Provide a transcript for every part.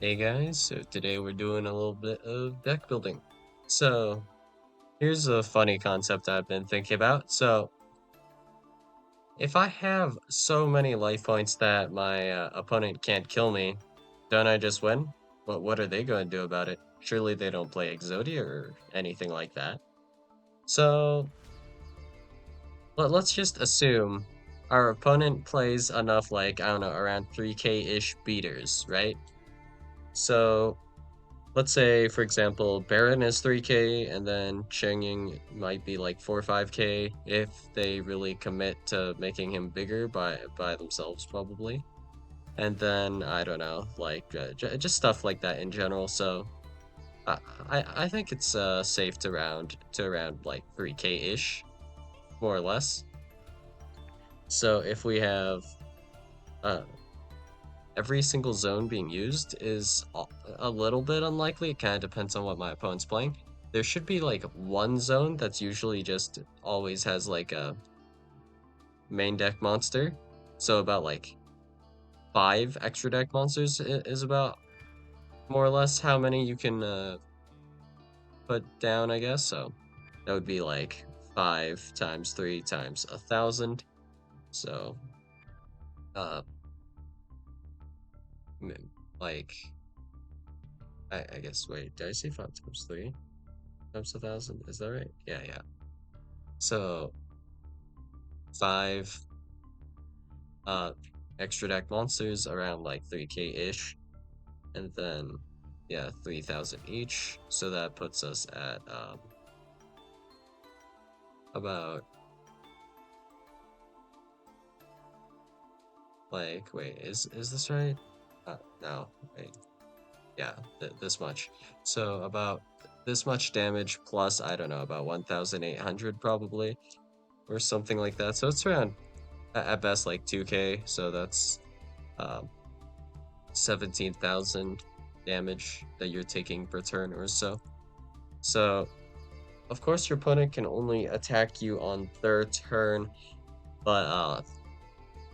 Hey guys, so today we're doing a little bit of deck building. So here's a funny concept I've been thinking about. So if I have so many life points that my opponent can't kill me, don't I just win? What are they going to do about it? Surely they don't play Exodia or anything like that. So let's just assume our opponent plays enough, like, I don't know, around 3k-ish beaters, right? So let's say, for example, Baron is 3k, and then Changing might be like 4 or 5k if they really commit to making him bigger by themselves, probably. And then I don't know, like just stuff like that in general. So I I think it's safe to around like 3k ish, more or less. So if we have uh every single zone being used is a little bit unlikely. It kind of depends on what my opponent's playing. There should be like one zone that's usually just always has like a main deck monster. So about like 5 extra deck monsters is about more or less how many you can put down, I guess. So that would be like 5 times 3 times 1,000. So uh, like I guess, wait, did I say 5 times 3 times 1,000? Is that right? Yeah, yeah. So 5 uh extra deck monsters around like 3k-ish, and then yeah, 3,000 each. So that puts us at about, like, wait, is this right? No, wait. Yeah, this much. So about this much damage plus, I don't know, about 1,800 probably, or something like that. So it's around at best like 2k. So that's um 17,000 damage that you're taking per turn or so. So, of course, your opponent can only attack you on their turn, but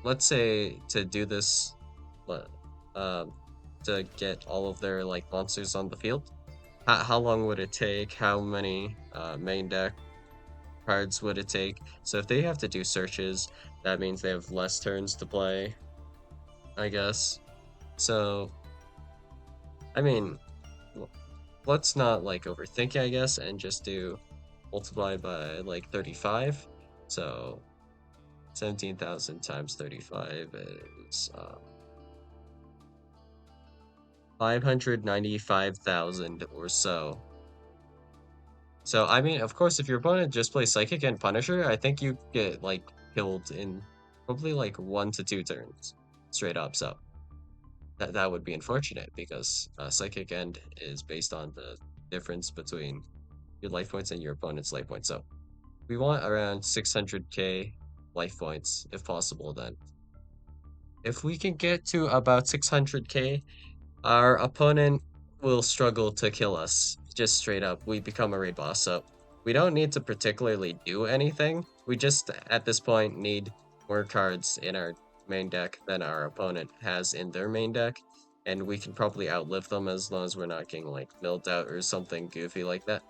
let's say to do this, let- um, to get all of their like monsters on the field, how long would it take? How many main deck cards would it take? So if they have to do searches, that means they have less turns to play, I guess. So, I mean, let's not like overthink it, I guess, and just do multiplied by like 35. So 17,000 times 35 is 595,000 or so. So I mean, of course, if your opponent just plays Psychic and Punisher, I think you get like killed in probably like 1 to 2 turns straight up. So that would be unfortunate because Psychic End is based on the difference between your life points and your opponent's life points. So we want around 600k life points if possible. Then if we can get to about 600k, our opponent will struggle to kill us. Just straight up, we become a raid boss. So we don't need to particularly do anything. We just at this point need more cards in our main deck than our opponent has in their main deck, and we can probably outlive them as long as we're not getting like milled out or something goofy like that.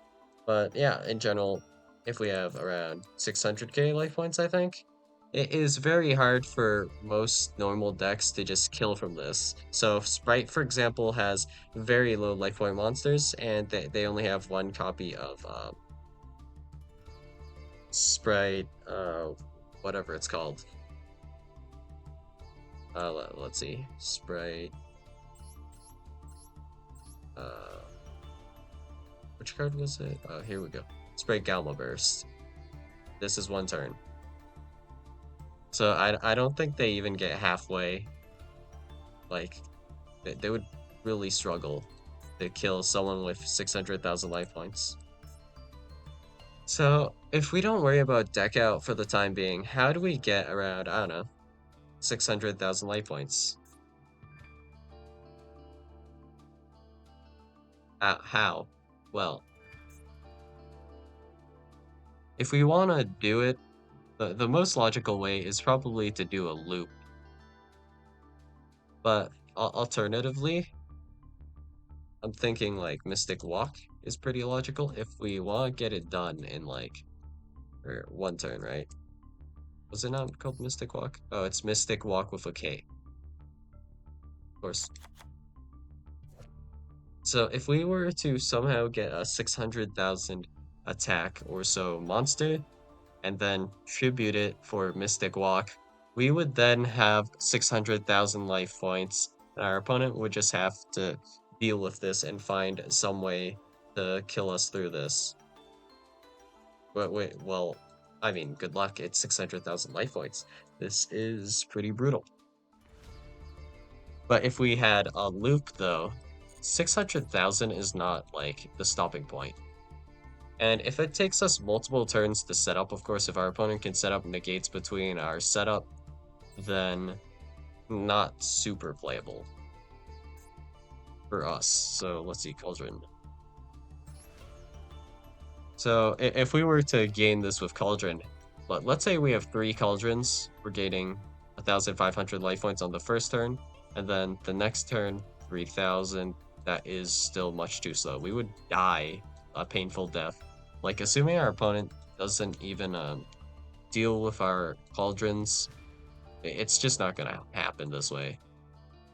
But yeah, in general, if we have around 600k life points, I think, it is very hard for most normal decks to just kill from this. So if Sprite, for example, has very low life point monsters, and they only have one copy of Sprite, whatever it's called. Let's see. Sprite, uh, which card was it? Oh, here we go. Sprite Gamma Burst. This is 1 turn. So I don't think they even get halfway. Like, they would really struggle to kill someone with 600,000 life points. So, if we don't worry about deck out for the time being, how do we get around, I don't know, 600,000 life points? How? Well, if we want to do it, the most logical way is probably to do a loop. But alternatively, I'm thinking like Mystic Walk is pretty logical if we want to get it done in like or one turn, right? Was it not called Mystic Walk? Oh, it's Mystic Walk with a K, of course. So if we were to somehow get a 600,000 attack or so monster, and then tribute it for Mystic Walk, we would then have 600,000 life points, and our opponent would just have to deal with this and find some way to kill us through this. But wait, well, I mean, good luck. It's 600,000 life points. This is pretty brutal. But if we had a loop, though, 600,000 is not like the stopping point. And if it takes us multiple turns to set up, of course, if our opponent can set up negates between our setup, then not super playable for us. So let's see, Cauldron. So if we were to gain this with Cauldron, let's say we have 3 Cauldrons, we're gaining 1,500 life points on the first turn, and then the next turn, 3,000. That is still much too slow. We would die a painful death. Like, assuming our opponent doesn't even deal with our Cauldrons, it's just not gonna happen this way.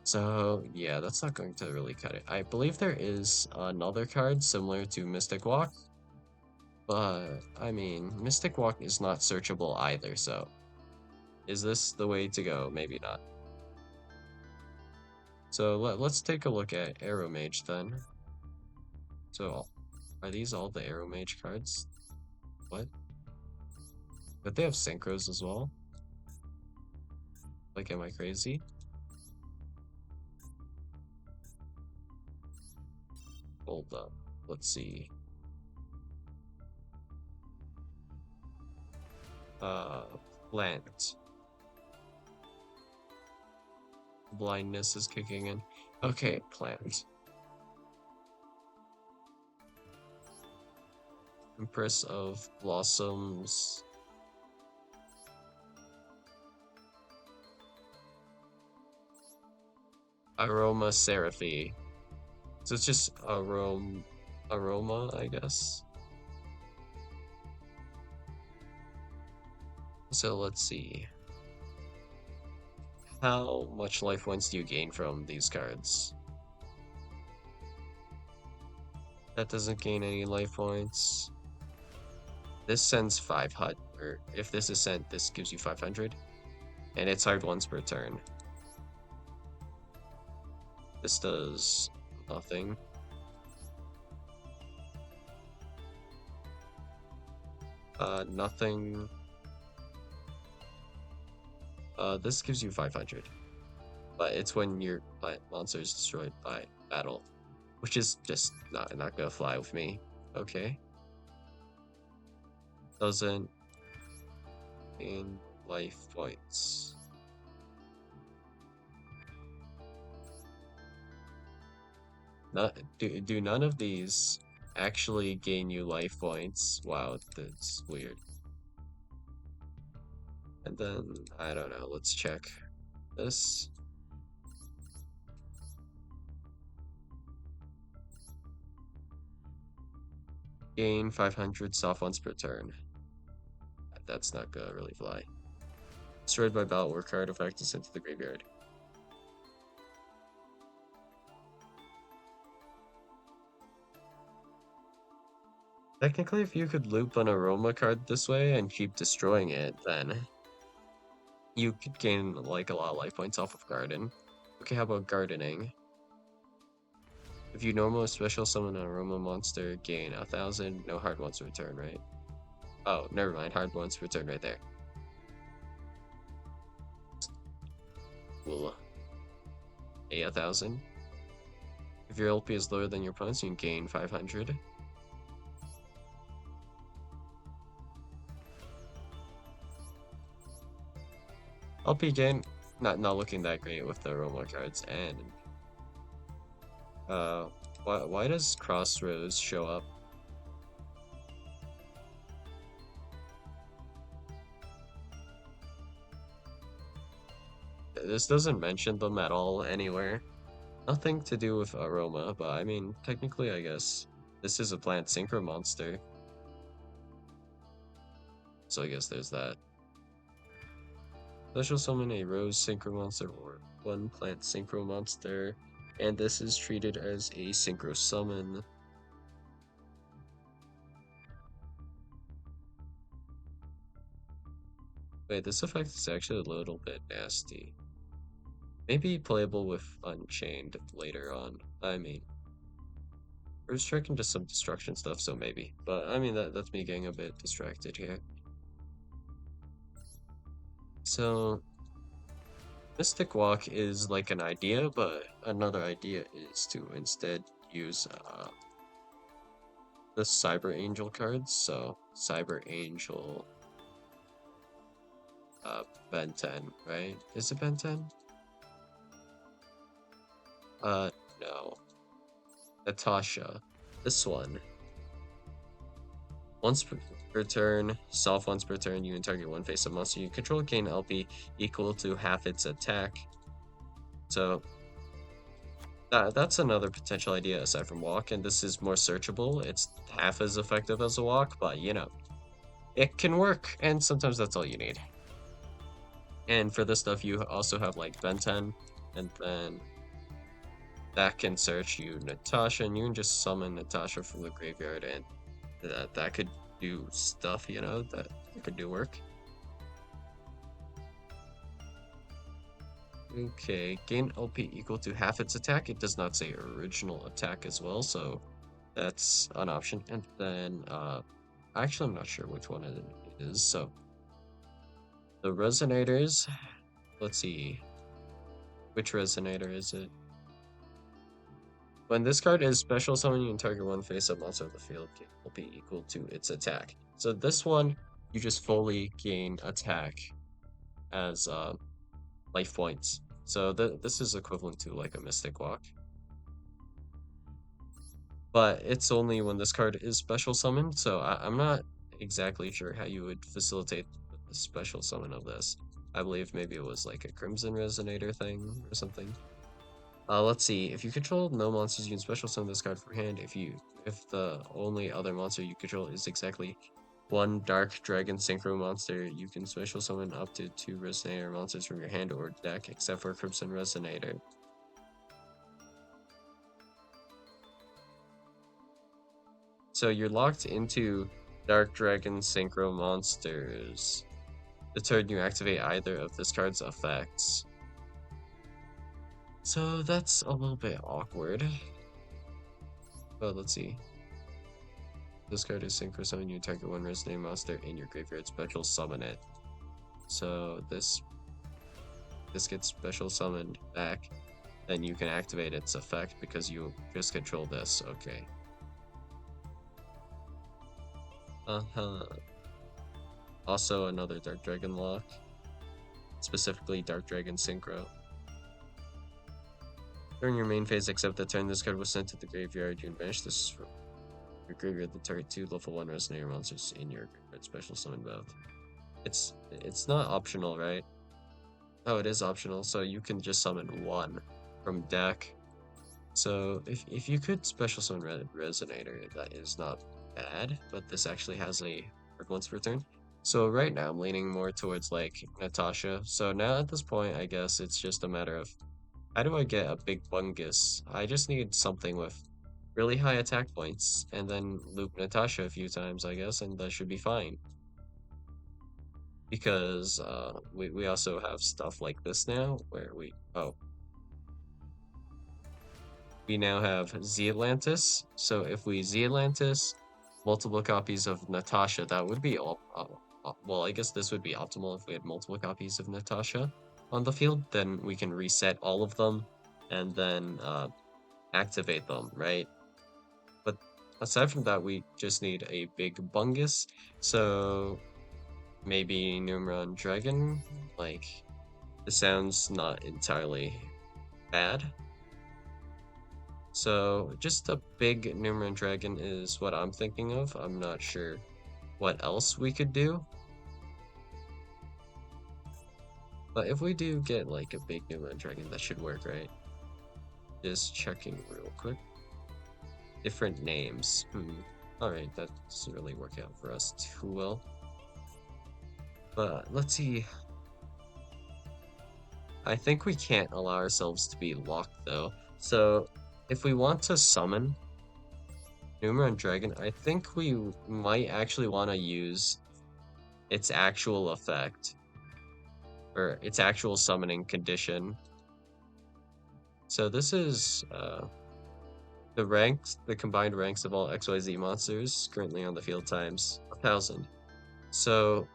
So yeah, that's not going to really cut it. I believe there is another card similar to Mystic Walk, but I mean, Mystic Walk is not searchable either, so is this the way to go? Maybe not. So let's take a look at Arrow Mage then. So are these all the Arrow Mage cards? What? But they have synchros as well? Like, am I crazy? Hold up. Let's see. Uh, Plant. Blindness is kicking in. Okay, Plant. Empress of Blossoms. Aroma Seraphy. So it's just aroma, I guess. So let's see. How much life points do you gain from these cards? That doesn't gain any life points. This sends 500, or if this is sent, this gives you 500. And it's hard once per turn. This does nothing. Nothing. This gives you 500. But it's when your monster is destroyed by battle. Which is just not gonna fly with me. Okay. Doesn't gain life points. Do none of these actually gain you life points? Wow, that's weird. And then, I don't know, let's check this. Gain 500 soft once per turn. That's not gonna really fly. Destroyed by battle or card effect is sent to the graveyard. Technically, if you could loop an aroma card this way and keep destroying it, then you could gain like a lot of life points off of garden. Okay, how about gardening? If you normally special summon an aroma monster, gain 1,000, no hard ones return, right? Oh, never mind, hard ones return right there. Cool. 1,000. If your LP is lower than your opponent's, you can gain 500. LP gain, not looking that great with the aroma cards, and why does Crossroads show up? This doesn't mention them at all anywhere. Nothing to do with aroma, but I mean, technically, I guess this is a plant synchro monster. So I guess there's that. Special summon a rose synchro monster or one plant synchro monster, and this is treated as a synchro summon. Wait, this effect is actually a little bit nasty. Maybe playable with Unchained later on. I mean, we're striking to some destruction stuff, so maybe. But I mean, that's me getting a bit distracted here. So, Mystic Walk is like an idea, but another idea is to instead use the Cyber Angel cards. So, Cyber Angel, Ben 10, right? Is it Ben 10? No. Natasha. This one. Once per turn, soft once per turn, you can target one face-up monster you control, gain LP equal to half its attack. So that's another potential idea aside from walk, and this is more searchable. It's half as effective as a walk, but you know, it can work, and sometimes that's all you need. And for this stuff, you also have like Ben 10, and then that can search you Natasha, and you can just summon Natasha from the graveyard, and that could do stuff, you know, that could do work. Okay, gain LP equal to half its attack. It does not say original attack as well, so that's an option. And then, actually, I'm not sure which one it is. So, the resonators, let's see, which resonator is it? When this card is special summon, you can target one face-up monster of the field, gain LP equal to its attack. So this one, you just fully gain attack as life points. So this is equivalent to like a Mystic Walk. But it's only when this card is special summoned, so I'm not exactly sure how you would facilitate the special summon of this. I believe maybe it was like a Crimson Resonator thing or something. Let's see. If you control no monsters, you can special summon this card from hand. If the only other monster you control is exactly one Dark Dragon Synchro monster, you can special summon up to 2 Resonator monsters from your hand or deck, except for Crimson Resonator. So you're locked into Dark Dragon Synchro monsters the turn you activate either of this card's effects. So that's a little bit awkward. But let's see. This card is Synchro Summon, you target one Resonator monster in your graveyard, special summon it. So this gets special summoned back, then you can activate its effect because you just control this. Okay. Also another Dark Dragon lock, specifically Dark Dragon Synchro. During your main phase, except the turn this card was sent to the graveyard, you can banish this from your graveyard the target 2 level 1 Resonator monsters in your graveyard special summon both. It's not optional, right? Oh, it is optional, so you can just summon one from deck. So if you could special summon Resonator, that is not bad, but this actually has a work once per turn. So right now I'm leaning more towards like Natasha. So now at this point, I guess it's just a matter of how do I get a big bungus? I just need something with really high attack points, and then loop Natasha a few times, I guess, and that should be fine. Because we also have stuff like this now, where we now have Z Atlantis. So if we Z Atlantis, multiple copies of Natasha, that would be all. Well, I guess this would be optimal if we had multiple copies of Natasha on the field. Then we can reset all of them, and then activate them, right? But aside from that, we just need a big bungus. So maybe Numeron Dragon, like, it sounds not entirely bad. So just a big Numeron Dragon is what I'm thinking of. I'm not sure what else we could do. But if we do get like a big Numeron Dragon, that should work, right? Just checking real quick. Different names. Alright, that doesn't really work out for us too well. But let's see. I think we can't allow ourselves to be locked though. So if we want to summon Numeron Dragon, I think we might actually want to use its actual effect or its actual summoning condition. So this is the combined ranks of all XYZ monsters currently on the field times 1,000. So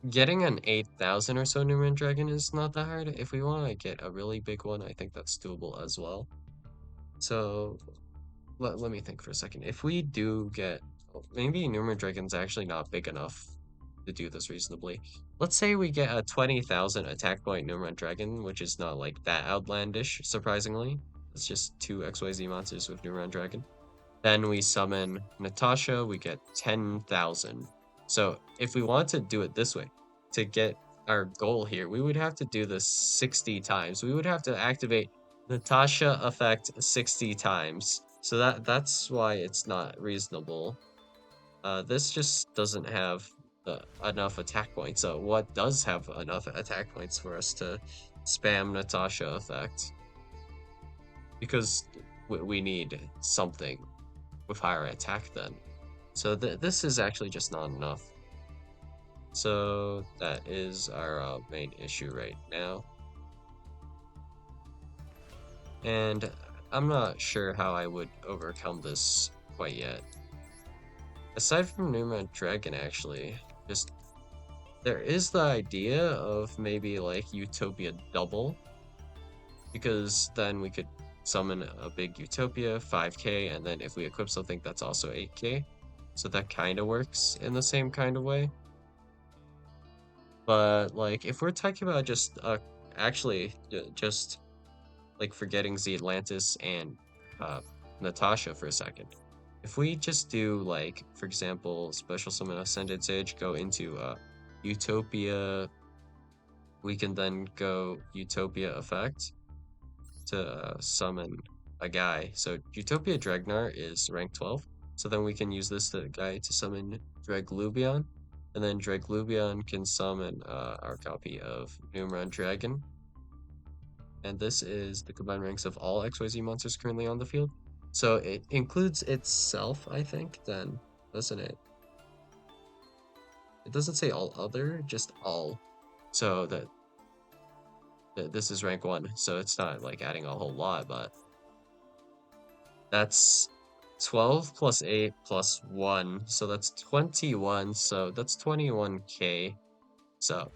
getting an 8,000 or so Numeron Dragon is not that hard. If we want to get a really big one, I think that's doable as well. So let me think for a second. If we do get, maybe Numeron Dragon's actually not big enough to do this reasonably. Let's say we get a 20,000 attack point Numeron Dragon, which is not like that outlandish, surprisingly. It's just two XYZ monsters with Numeron Dragon. Then we summon Natasha, we get 10,000. So if we want to do it this way, to get our goal here, we would have to do this 60 times. We would have to activate Natasha effect 60 times. So that's why it's not reasonable. This just doesn't have enough attack points. So what does have enough attack points for us to spam Natasha effect? Because we need something with higher attack then. So this is actually just not enough. So that is our main issue right now. And I'm not sure how I would overcome this quite yet. Aside from Numeron Dragon, actually, just there is the idea of maybe like Utopia double, because then we could summon a big Utopia 5k, and then if we equip something that's also 8k, so that kind of works in the same kind of way. But like if we're talking about just actually just like forgetting the Atlantis and Natasha for a second, if we just do like, for example, special summon Ascended Sage, go into Utopia, we can then go Utopia effect to summon a guy. So Utopia Dragnar is rank 12, so then we can use this guy to summon Draglubion, and then Draglubion can summon our copy of Numeron Dragon. And this is the combined ranks of all XYZ monsters currently on the field. So it includes itself, I think, then, doesn't it? It doesn't say all other, just all. So that this is rank 1, so it's not like adding a whole lot, but that's 12 plus 8 plus 1, so that's 21, so that's 21k. So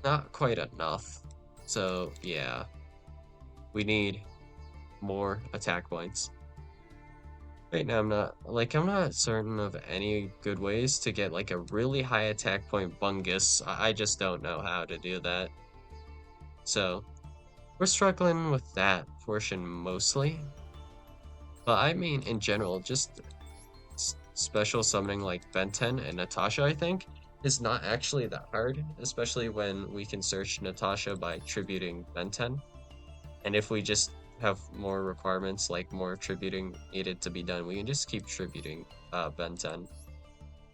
not quite enough. So yeah, we need more attack points. Right now I'm not certain of any good ways to get like a really high attack point Bungus. I just don't know how to do that. So we're struggling with that portion mostly. But I mean in general, just special summoning like Ben 10 and Natasha, I think, is not actually that hard, especially when we can search Natasha by tributing Ben 10. And if we just have more requirements, like more tributing needed to be done, we can just keep tributing Ben 10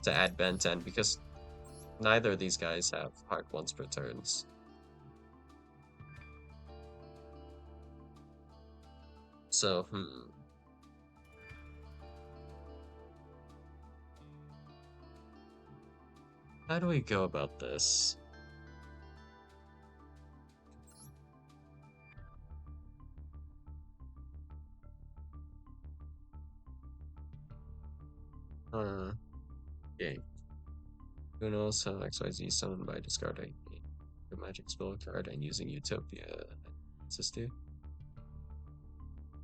to add Ben 10, because neither of these guys have hard once per turns. So, how do we go about this? Okay. Who knows how XYZ summoned by discarding a magic spell card and using Utopia assist.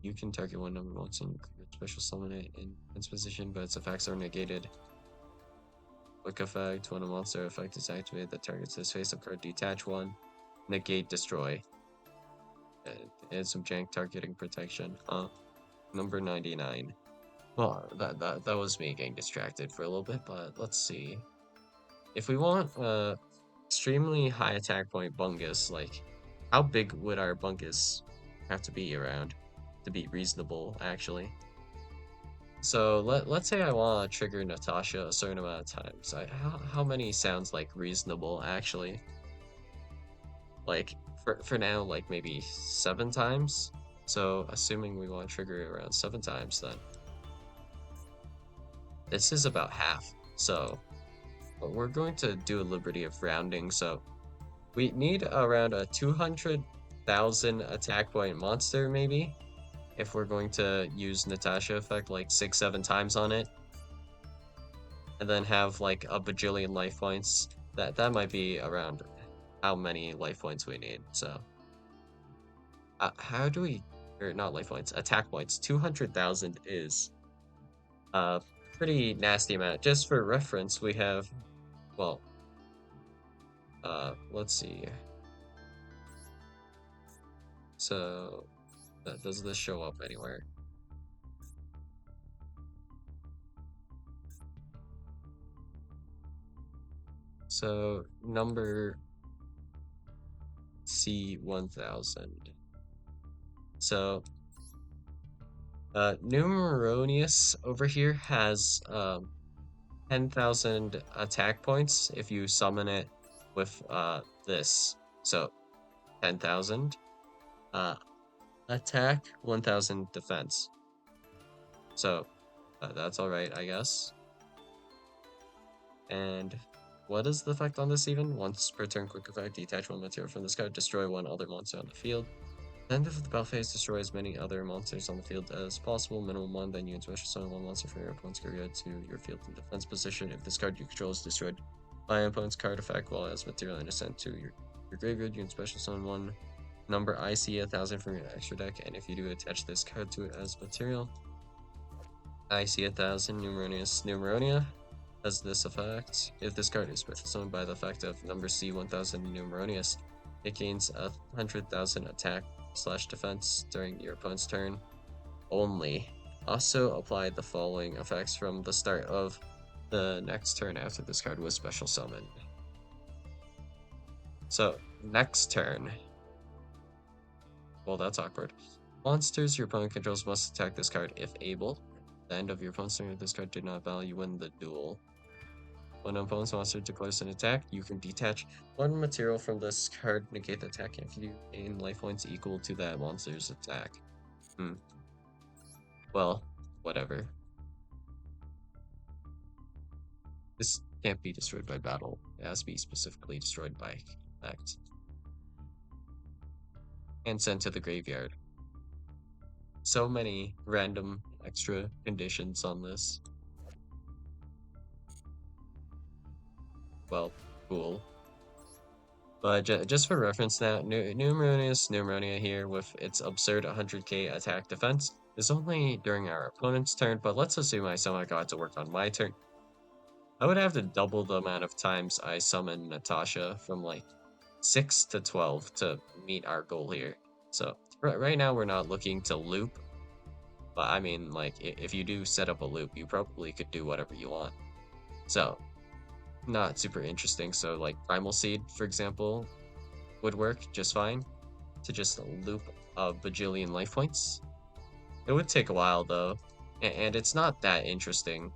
You can target one number once and special summon it in its position, but its effects are negated. Quick effect: when a monster effect is activated that targets this face-up card, detach one, negate, destroy. And some jank targeting protection. Number 99. Well, that was me getting distracted for a little bit, but let's see. If we want extremely high attack point Bungus, like how big would our Bungus have to be around to be reasonable, actually. So let's say I want to trigger Natasha a certain amount of times. How many sounds like reasonable, actually? Like for now, like maybe 7 times. So assuming we want to trigger it around 7 times, then this is about half. So but we're going to do a liberty of rounding. So we need around a 200,000 attack point monster, maybe, if we're going to use Natasha effect like 6, 7 times on it, and then have like a bajillion life points. That might be around how many life points we need. So how do we, or not life points, attack points? 200,000 is a pretty nasty amount. Just for reference, we have, well, let's see. So does this show up anywhere? So number C1000. So Numeronius over here has 10,000 attack points if you summon it with this. So 10,000 uh, attack, 1,000 defense. So that's all right, I guess. And what is the effect on this even? Once per turn, quick effect, detach one material from this card, destroy one other monster on the field. End of the battle phase, destroy as many other monsters on the field as possible. Minimum one, then you can special summon one monster from your opponent's graveyard to your field in defense position. If this card you control is destroyed by an opponent's card effect while as material and is sent to your graveyard, you can special summon one number IC 1000 from your extra deck, and if you do attach this card to it as material, IC 1000 Numeronia has this effect. If this card is special summoned by the effect of number C1000 Numeronius, it gains 100,000 attack / defense during your opponent's turn only. Also apply the following effects from the start of the next turn after this card was special summoned. So next turn. Well, that's awkward. Monsters your opponent controls must attack this card if able. At the end of your opponent's turn, if this card did not value, win the duel. When an opponent's monster declares an attack, you can detach one material from this card, negate the attack, if you gain life points equal to that monster's attack. Well, whatever. This can't be destroyed by battle. It has to be specifically destroyed by act. And sent to the graveyard. So many random extra conditions on this. Well, cool. But just for reference now, Numeronia here with its absurd 100k attack defense is only during our opponent's turn, but let's assume I somehow got to work on my turn. I would have to double the amount of times I summon Natasha from like 6 to 12 to meet our goal here. So right now we're not looking to loop, but I mean, like, if you do set up a loop, you probably could do whatever you want. So not super interesting. So like Primal Seed, for example, would work just fine to just loop a bajillion life points. It would take a while though, and it's not that interesting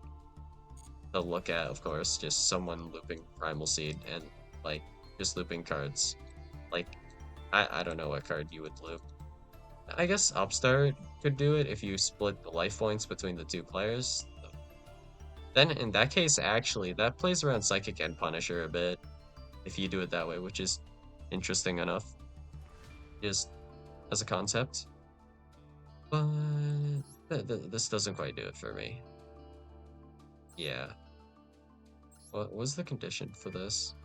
to look at, of course, just someone looping Primal Seed and like just looping cards. Like, I don't know what card you would loop. I guess Upstart could do it if you split the life points between the two players. Then in that case, actually, that plays around Psychic and Punisher a bit if you do it that way, which is interesting enough, just as a concept. But this doesn't quite do it for me. Yeah. What was the condition for this?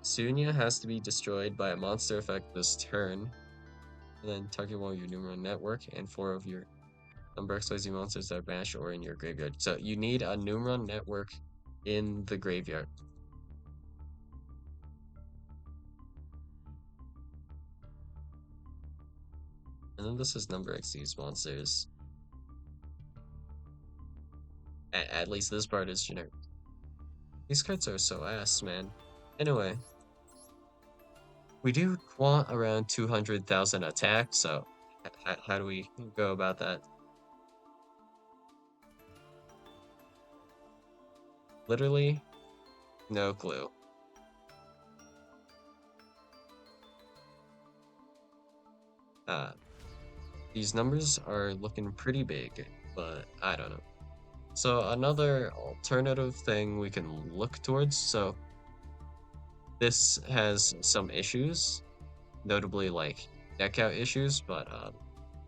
Sunya has to be destroyed by a monster effect this turn. And then target one of your Numeron network and 4 of your number XYZ monsters that are banished or in your graveyard. So you need a Numeron network in the graveyard. And then this is number XYZ monsters. At least this part is generic. These cards are so ass, man. Anyway. We do want around 200,000 attack, so how do we go about that? Literally, no clue. Uh, these numbers are looking pretty big, but I don't know. So another alternative thing we can look towards, so this has some issues, notably like deck out issues, but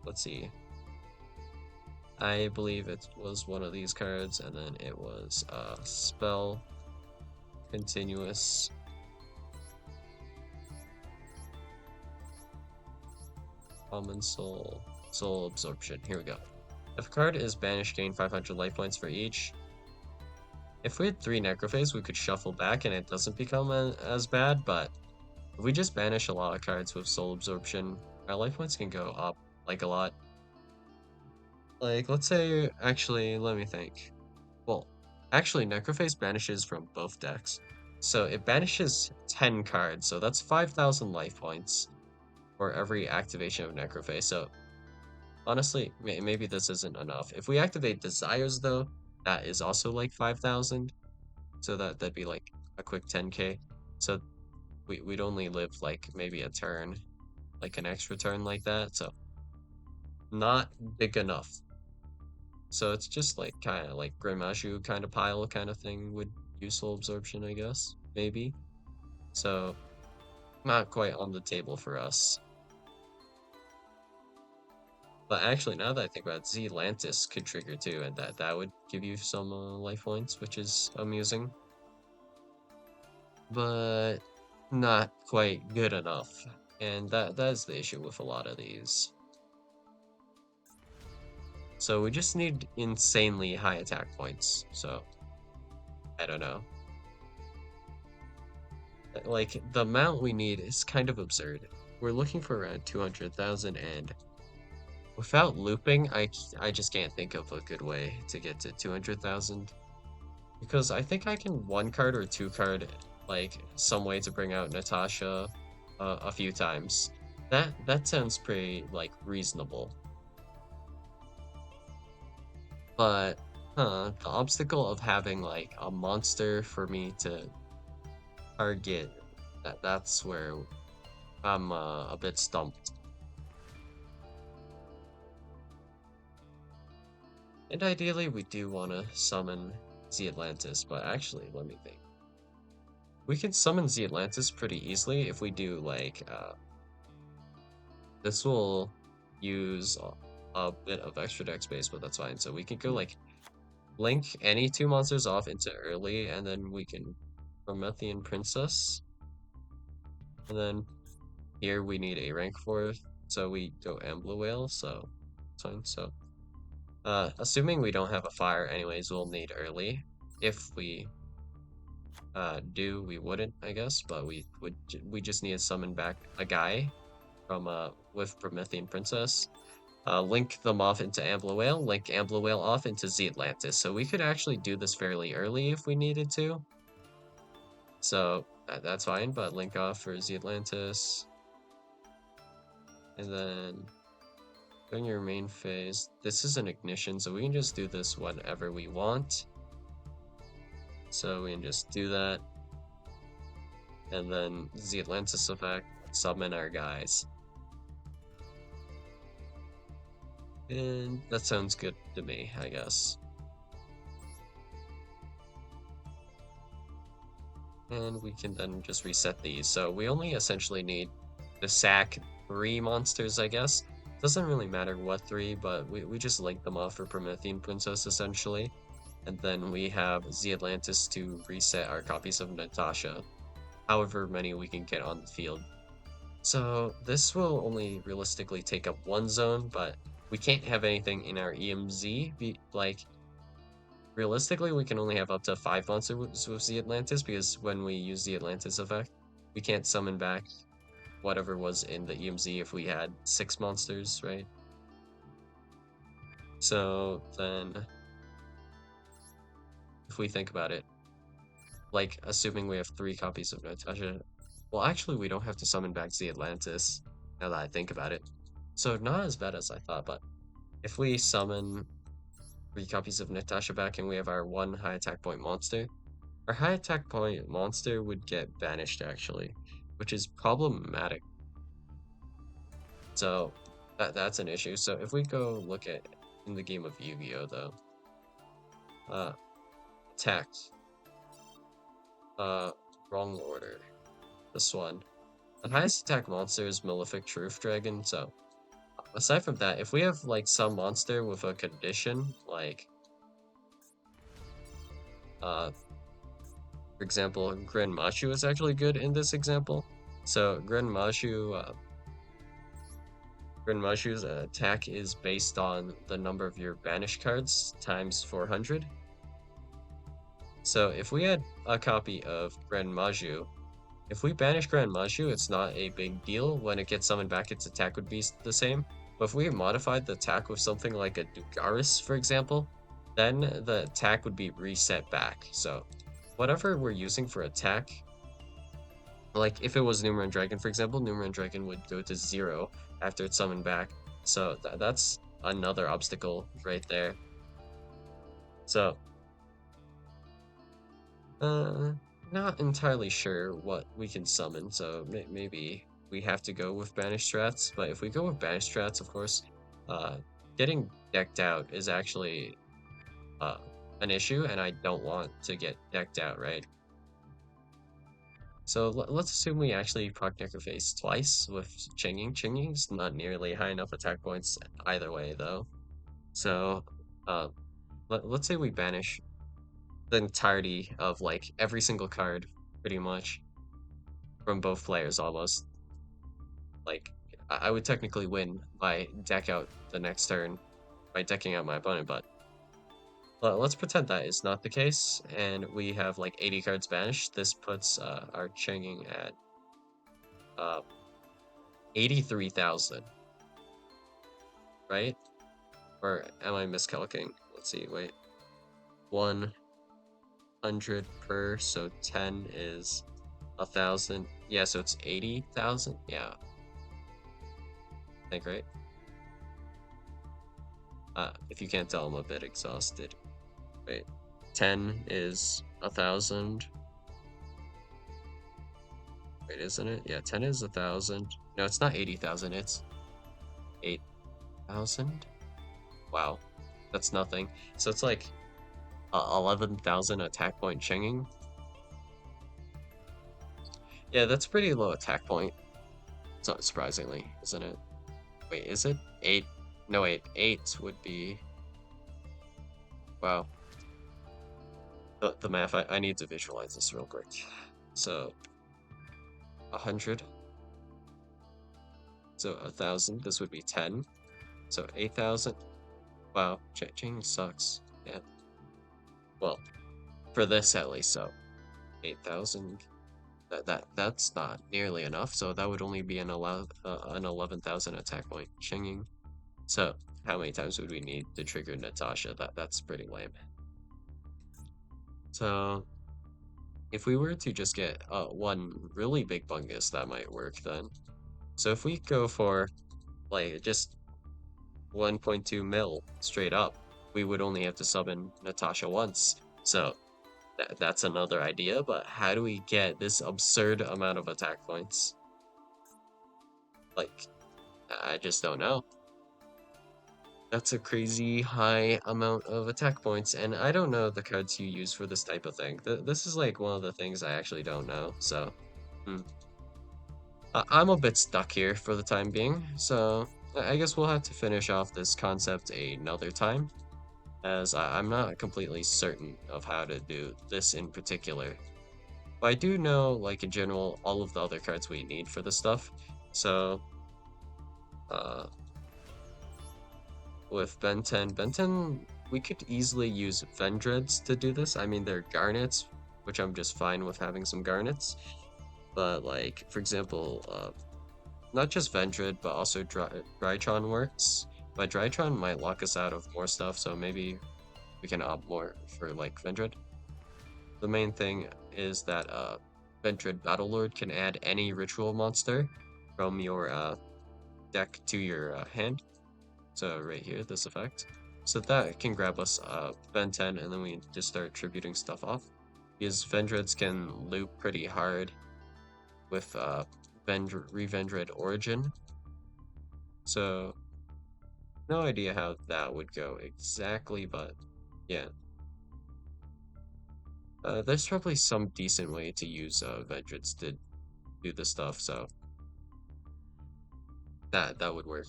let's see. I believe it was one of these cards, and then it was spell continuous common soul absorption. Here we go. If a card is banished, gain 500 life points for each. If we had 3 Necrophase, we could shuffle back and it doesn't become as bad, but if we just banish a lot of cards with soul absorption, our life points can go up like a lot. Like, let's say, actually, let me think. Well, actually, Necrophase banishes from both decks. So it banishes 10 cards, so that's 5,000 life points for every activation of Necrophase. So honestly, maybe this isn't enough. If we activate Desires, though, that is also like 5,000. So that'd be like a quick 10k. So we'd only live like maybe a turn, like an extra turn like that. So not big enough. So it's just like kind of like Grimashu kind of pile kind of thing would use soul absorption, I guess. Maybe. So not quite on the table for us. But actually, now that I think about it, Zealantis could trigger too, and that would give you some life points, which is amusing. But not quite good enough. And that's the issue with a lot of these. So we just need insanely high attack points. So I don't know. Like the amount we need is kind of absurd. We're looking for around 200,000 and without looping, I just can't think of a good way to get to 200,000. Because I think I can one card or two card like some way to bring out Natasha a few times. That sounds pretty like reasonable. But the obstacle of having like a monster for me to target, that's where I'm a bit stumped. And ideally, we do want to summon the Atlantis, but actually, let me think. We can summon the Atlantis pretty easily if we do like this will use a bit of extra deck space, but that's fine. So we can go like link any 2 monsters off into early, and then we can Promethean Princess. And then here we need a rank for, so we go Ambler Whale, so it's fine. So assuming we don't have a fire anyways, we'll need early. If we do, we wouldn't, I guess, but we just need to summon back a guy from with Promethean Princess. Link them off into Ambler Whale, link Ambler Whale off into Z Atlantis. So we could actually do this fairly early if we needed to. So that's fine, but link off for Z Atlantis. And then during your main phase, this is an ignition, so we can just do this whenever we want. So we can just do that. And then the Atlantis effect, summon our guys. And that sounds good to me, I guess. And we can then just reset these. So we only essentially need to sack 3 monsters, I guess. Doesn't really matter what 3, but we just link them off for Promethean Princess, essentially. And then we have the Atlantis to reset our copies of Natasha, however many we can get on the field. So this will only realistically take up 1 zone, but we can't have anything in our EMZ. Like, realistically, we can only have up to 5 monsters with the Atlantis, because when we use the Atlantis effect, we can't summon back whatever was in the EMZ if we had 6 monsters, right? So then, if we think about it, like, assuming we have 3 copies of Natasha, Well, actually, we don't have to summon back the Atlantis, now that I think about it. So not as bad as I thought, but if we summon 3 copies of Natasha back and we have our 1 high attack point monster, our high attack point monster would get banished actually, which is problematic. So that's an issue. So if we go look at in the game of Yu-Gi-Oh though, uh, attack, wrong order. This one. The highest attack monster is Malefic Truth Dragon, so aside from that, if we have like some monster with a condition, like for example, Gren Mashu is actually good in this example. So Gren Mashu's attack is based on the number of your banished cards times 400. So if we had a copy of Gren Maju, if we banish Grand Mashu, it's not a big deal. When it gets summoned back, its attack would be the same. But if we modified the attack with something like a Dugaris, for example, then the attack would be reset back. So whatever we're using for attack, like if it was Numeron Dragon, for example, Numeron Dragon would go to 0 after it's summoned back. So that's another obstacle right there. So, not entirely sure what we can summon, so maybe we have to go with Banish Strats, but if we go with Banish Strats, of course, uh, getting decked out is actually uh, an issue, and I don't want to get decked out, right? So let's assume we actually proc Necrophase twice with Chinging. Chinging's not nearly high enough attack points either way, though. So uh, let's say we banish the entirety of like every single card, pretty much, from both players almost. Like, I would technically win by deck out the next turn by decking out my opponent, but let's pretend that is not the case, and we have like 80 cards banished. This puts our Changing at uh, 83,000, right? Or am I miscalculating? Let's see, wait. 100 per, so 10 is 1,000. Yeah, so it's 80,000. Yeah, I think, right? If you can't tell, I'm a bit exhausted. Wait, 10 is 1,000. Wait, isn't it? Yeah, 10 is 1,000. No, it's not 80,000, it's 8,000. Wow, that's nothing. So it's like 11,000 attack point chinging. Yeah, that's pretty low attack point. It's not surprisingly, isn't it? Wait, is it? 8? No, wait, 8 would be... Wow. The math, I need to visualize this real quick. So, 100. So 1,000, this would be 10. So 8,000. Wow, changing sucks. Yeah. Well, for this at least, so 8,000. That's not nearly enough. So that would only be an 11,000 attack point chinging. So how many times would we need to trigger Natasha? That's pretty lame. So if we were to just get one really big bungus, that might work then. So if we go for like just 1.2 mil straight up, we would only have to summon Natasha once. So that's another idea, but how do we get this absurd amount of attack points? Like, I just don't know. That's a crazy high amount of attack points, and I don't know the cards you use for this type of thing. This is like one of the things I actually don't know, so... I'm a bit stuck here for the time being, so I guess we'll have to finish off this concept another time, as I'm not completely certain of how to do this in particular. But I do know, like, in general, all of the other cards we need for this stuff. So, with Ben 10, we could easily use Vendreads to do this. I mean, they're Garnets, which I'm just fine with having some Garnets. But, like, for example, not just Vendred, but also Drytron works. But Drytron might lock us out of more stuff, so maybe we can opt more for, like, Vendred. The main thing is that, Ventred Battlelord can add any ritual monster from your deck to your hand. So right here, this effect. So that can grab us Ben 10, and then we just start tributing stuff off. Because Vendreds can loop pretty hard with Revendred Origin. So no idea how that would go exactly, but yeah. There's probably some decent way to use Vendreds to do this stuff, so that would work.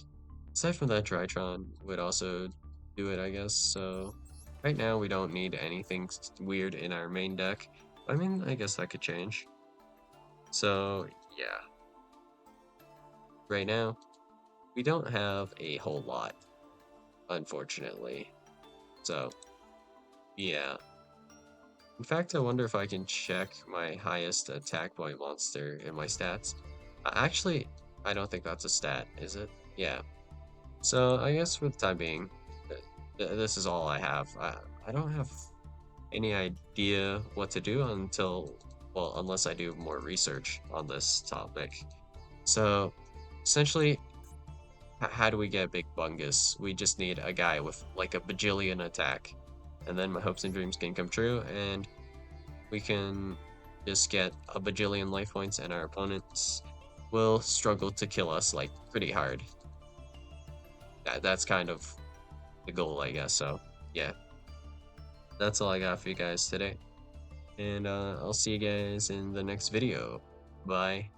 Aside from that, Drytron would also do it, I guess. So right now we don't need anything weird in our main deck. I mean, I guess that could change. So yeah, right now we don't have a whole lot, unfortunately. So yeah. In fact, I wonder if I can check my highest attack point monster in my stats. Actually, I don't think that's a stat, is it? Yeah. So I guess for the time being, this is all I have. I don't have any idea what to do until, well, unless I do more research on this topic. So essentially, how do we get Big Bungus? We just need a guy with like a bajillion attack, and then my hopes and dreams can come true, and we can just get a bajillion life points, and our opponents will struggle to kill us like pretty hard. That's kind of the goal, I guess. So yeah, that's all I got for you guys today. And I'll see you guys in the next video. Bye.